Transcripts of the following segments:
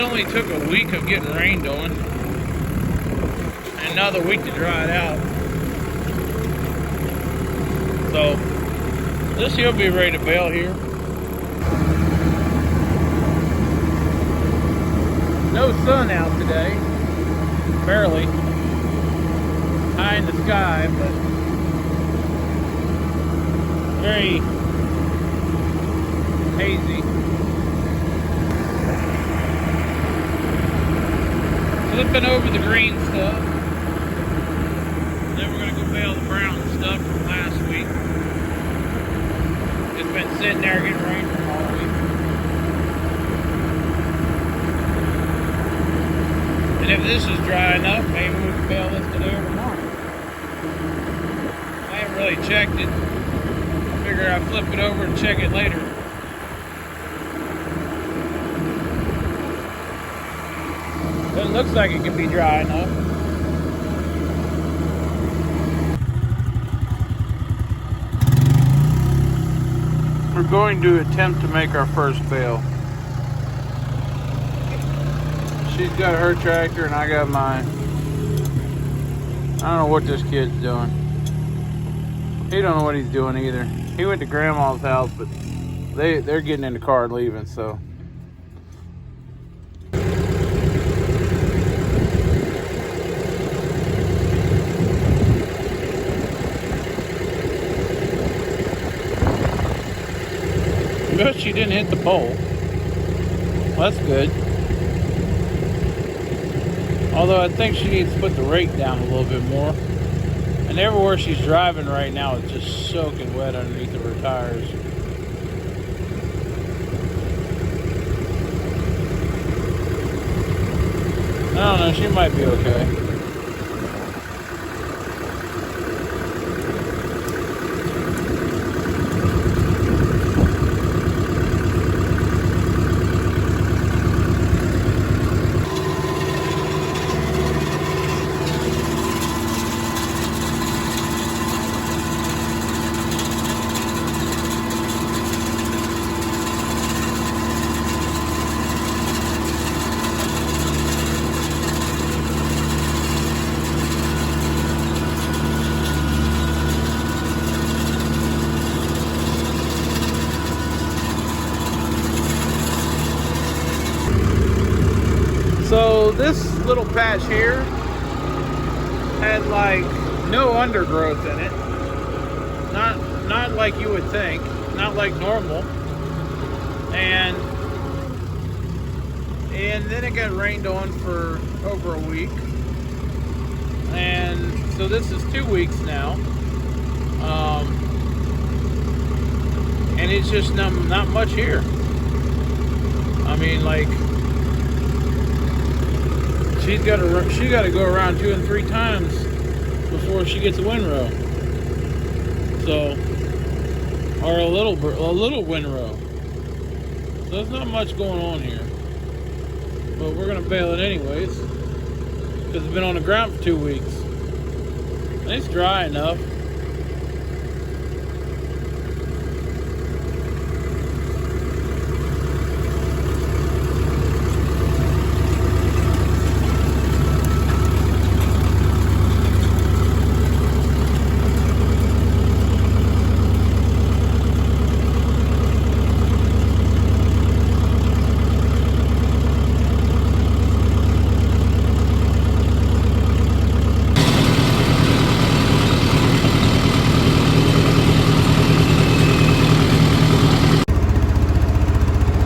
only took a week of getting rained on, and another week to dry it out. So this he'll be ready to bale here. No sun out today, barely. High in the sky, but very hazy. Flipping over the green stuff. Then we're gonna go bale the brown stuff from last week. It's been sitting there getting rain from all week. And if this is dry enough, maybe we can bale this today or tomorrow. I haven't really checked it. I figure I'll flip it over and check it later. It looks like it can be dry enough. We're going to attempt to make our first bale. She's got her tractor and I got mine. I don't know what this kid's doing. He don't know what he's doing either. He went to grandma's house, but they're getting in the car and leaving, so. But she didn't hit the pole. Well, that's good. Although I think she needs to put the rake down a little bit more. And everywhere she's driving right now is just soaking wet underneath of her tires. I don't know, she might be okay. So this little patch here had like no undergrowth in it. Not like you would think, not like normal. And then it got rained on for over a week. And so this is 2 weeks now. And it's just not much here. I mean, like, she got to go around 2 and 3 times before she gets a windrow. So, or a little windrow. So there's not much going on here. But we're gonna bale it anyways, because it's been on the ground for 2 weeks. And it's dry enough.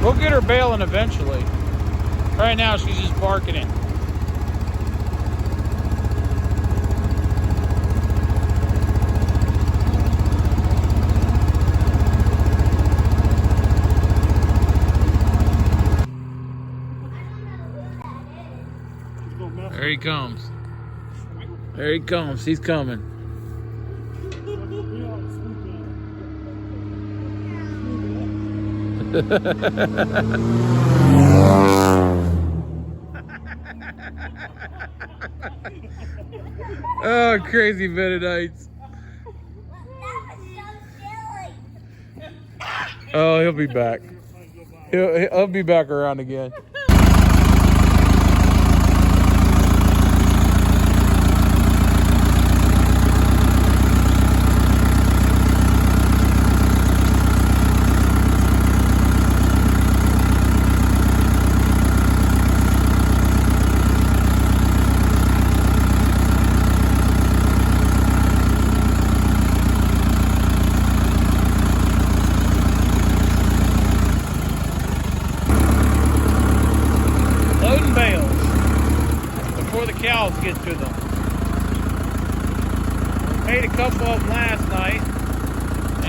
We'll get her baling eventually. Right now she's just barking it. There he comes. There he comes. He's coming. Oh, crazy Mennonites. Oh, he'll be back. He'll be back around again.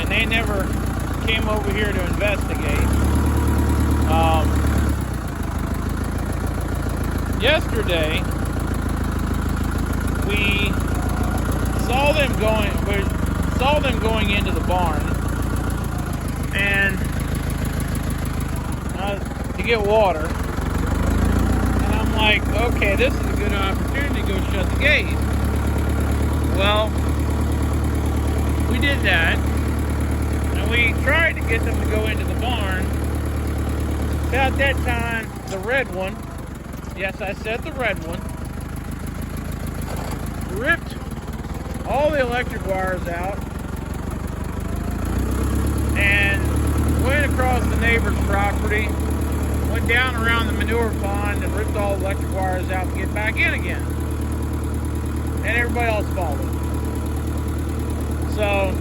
and they never came over here to investigate. Yesterday, we saw them going into the barn and to get water. And I'm like, okay, this is a good opportunity to go shut the gate. Well, we did that, and we tried to get them to go into the barn. About that time, the red one, yes, I said the red one, ripped all the electric wires out and went across the neighbor's property, went down around the manure pond and ripped all the electric wires out to get back in again. And everybody else followed. So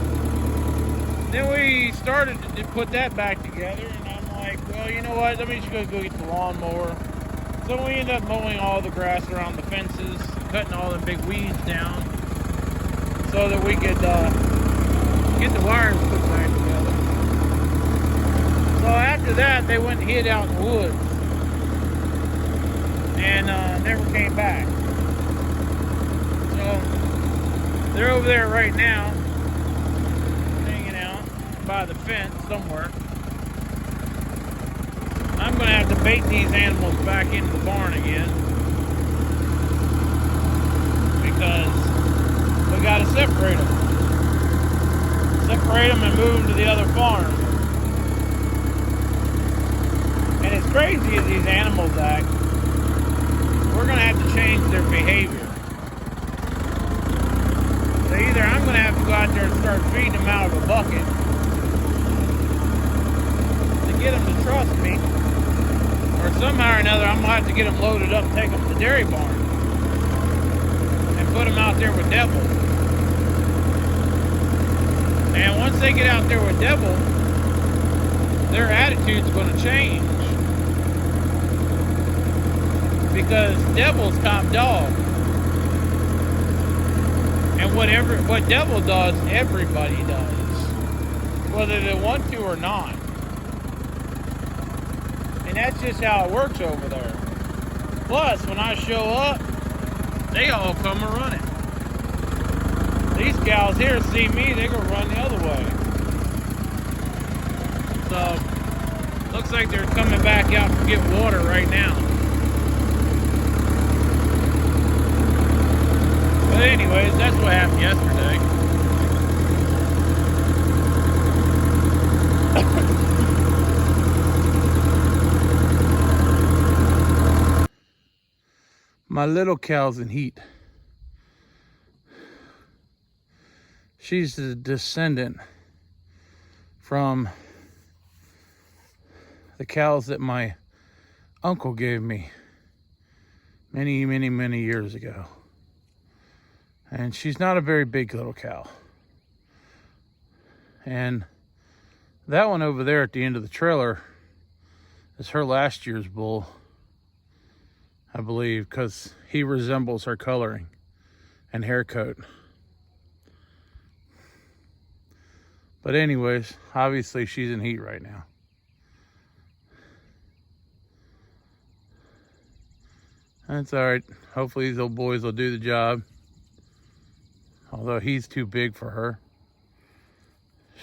then we started to put that back together, and I'm like, well, you know what, let me just go get the lawnmower. So we ended up mowing all the grass around the fences, cutting all the big weeds down, so that we could get the wires put back together. So after that, they went and hid out in the woods, and never came back. So they're over there right now, hanging out by the fence somewhere. I'm going to have to bait these animals back into the barn again, because we got to separate them. Separate them and move them to the other farm. And as crazy as these animals act, we're going to have to change their behavior. So either I'm going to have to go out there and start feeding them out of a bucket to get them to trust me, or somehow or another I'm going to have to get them loaded up and take them to the dairy barn and put them out there with Devil. And once they get out there with Devil, their attitude's going to change, because Devil's top dog. And what Devil does, everybody does, whether they want to or not. And that's just how it works over there. Plus, when I show up, they all come running. These cows here see me, they go run the other way. So, looks like they're coming back out to get water right now. But anyways, that's what happened yesterday. My little cow's in heat. She's the descendant from the cows that my uncle gave me many, many, many years ago. And she's not a very big little cow. And that one over there at the end of the trailer is her last year's bull, I believe, because he resembles her coloring and hair coat. But anyways, obviously she's in heat right now. That's all right. Hopefully these old boys will do the job. Although he's too big for her.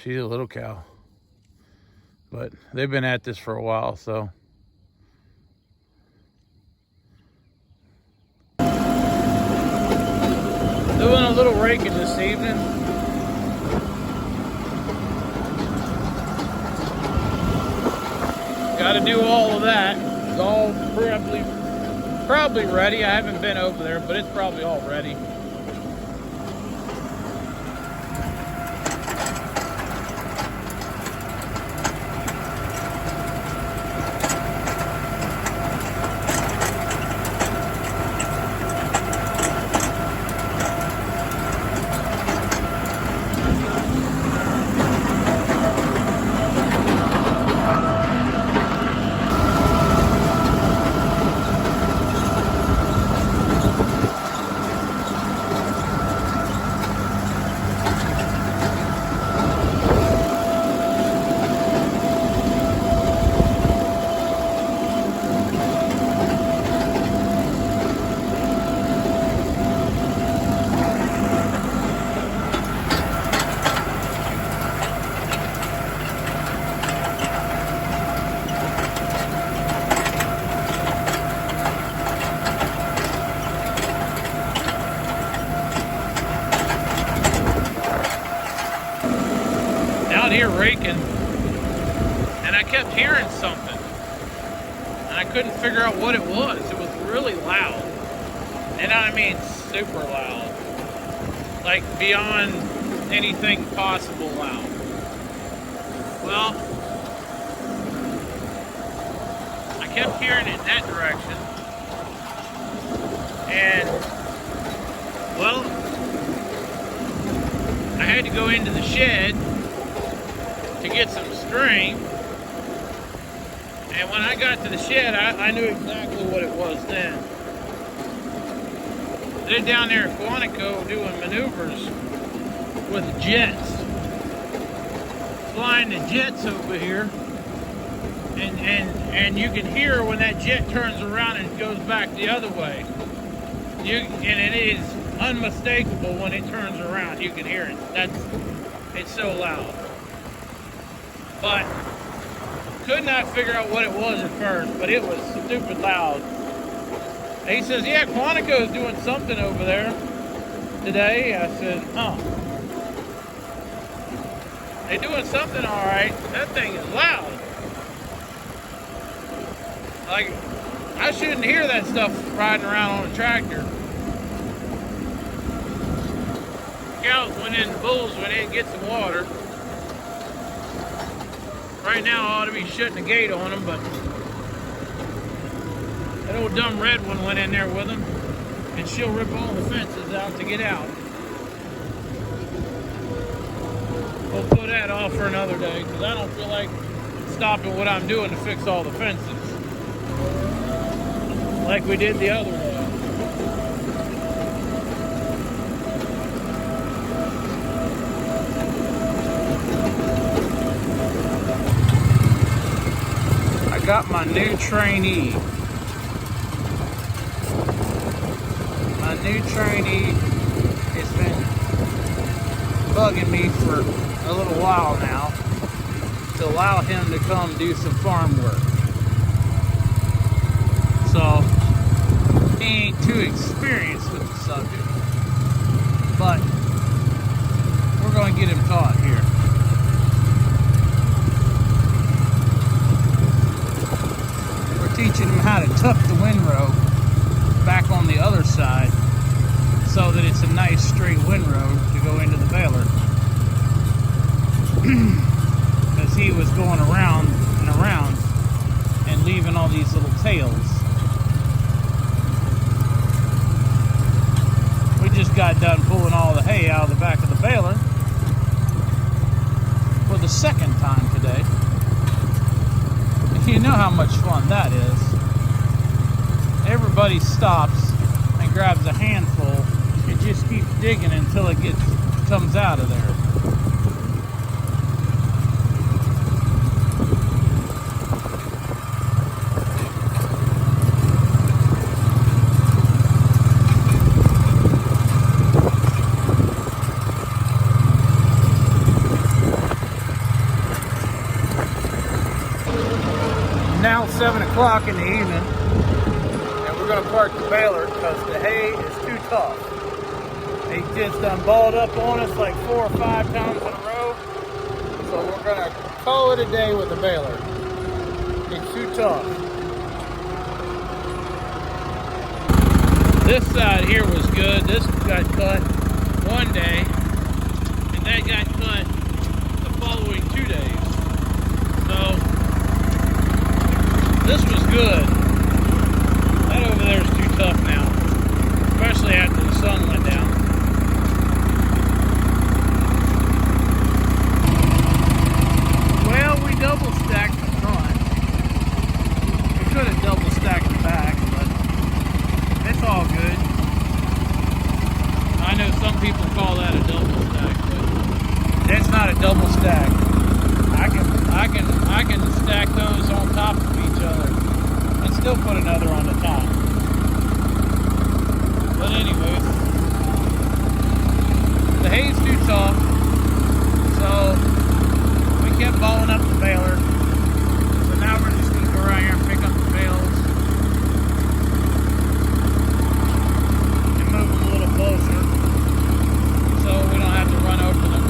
She's a little cow. But they've been at this for a while, so. Doing a little raking this evening. Got to do all of that. It's all probably ready. I haven't been over there, but it's probably all ready. out here raking, and I kept hearing something, and I couldn't figure out what it was. It was really loud, and I mean super loud, like beyond anything possible loud. Well, I kept hearing it in that direction, and well, I had to go into the shed to get some string, and when I got to the shed, I knew exactly what it was then. They're down there at Quantico doing maneuvers with jets, flying the jets over here, and you can hear when that jet turns around and goes back the other way. And it is unmistakable when it turns around. You can hear it. It's so loud. But could not figure out what it was at first, but it was stupid loud. And he says, yeah, Quantico is doing something over there today. I said, huh. They're doing something all right. That thing is loud. Like, I shouldn't hear that stuff riding around on a tractor. Cows went in, the bulls went in and get some water. Right now I ought to be shutting the gate on them, but that old dumb red one went in there with them, and she'll rip all the fences out to get out. We'll put that off for another day, because I don't feel like stopping what I'm doing to fix all the fences like we did the other day. I got my new trainee. My new trainee has been bugging me for a little while now to allow him to come do some farm work. So he ain't too experienced with the subject, but we're going to get him taught here. We're teaching him how to tuck the windrow back on the other side so that it's a nice straight windrow to go into the baler. Because he was going around and around and leaving all these little tails. We just got done pulling all the hay out of the back of the baler for the second time today. You know how much fun that is. Everybody stops and grabs a handful and just keeps digging until it comes out of there. Now it's 7 o'clock in the evening, and we're going to park the baler because the hay is too tough. They just done balled up on us like 4 or 5 times in a row, so we're going to call it a day with the baler. It's too tough. This side here was good. This got cut one day, and that got cut the following 2 days. So this was good. That over there is too tough now, especially after the sun went down. Well, we double stacked the front. We could have double stacked the back, but it's all good. I know some people call that a double stack, but that's not a double stack. I can stack those on top of each other and still put another on the top. But anyways, the hay's too tough, so we kept balling up the baler. So now we're just going to go around here and pick up the bales and move them a little closer so we don't have to run over them.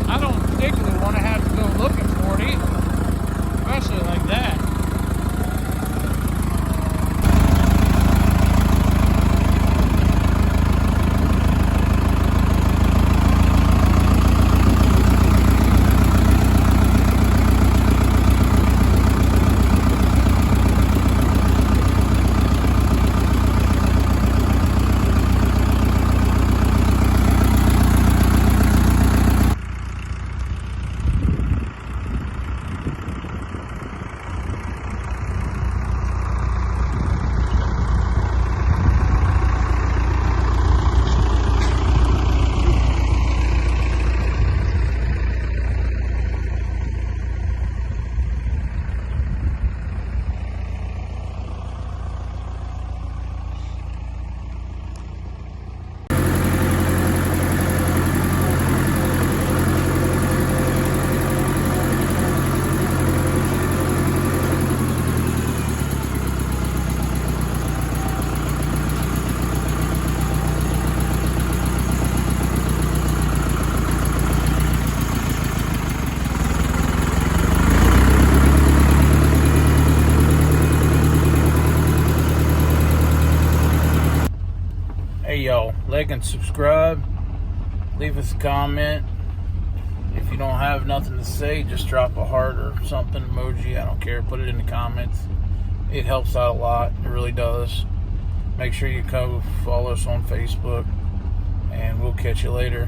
I don't particularly want to have to go looking for it either, especially like that. Hey y'all, like and subscribe, leave us a comment. If you don't have nothing to say, just drop a heart or something, emoji, I don't care, put it in the comments. It helps out a lot, it really does. Make sure you come follow us on Facebook, and we'll catch you later.